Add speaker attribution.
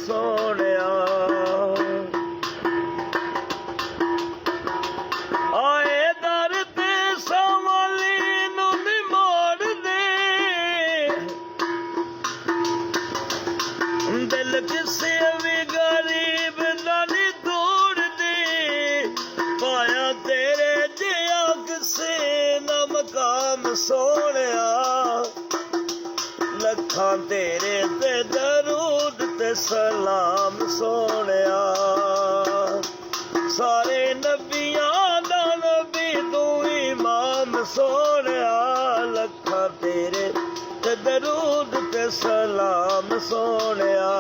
Speaker 1: सोहणिया। आए दर ते संभाली नूं नी मोड़ दे, दिल किसे भी गरीब दा नी तोड़ दे। पाया तेरे जिहा किसे ना मकाम सोहणिया, लखां तेरे ते दरूद ते सलाम सोहणिया। सारे नबियां दा नबी तू इमाम सोहणिया, लखां तेरे ते दरूद ते सलाम सोहणिया।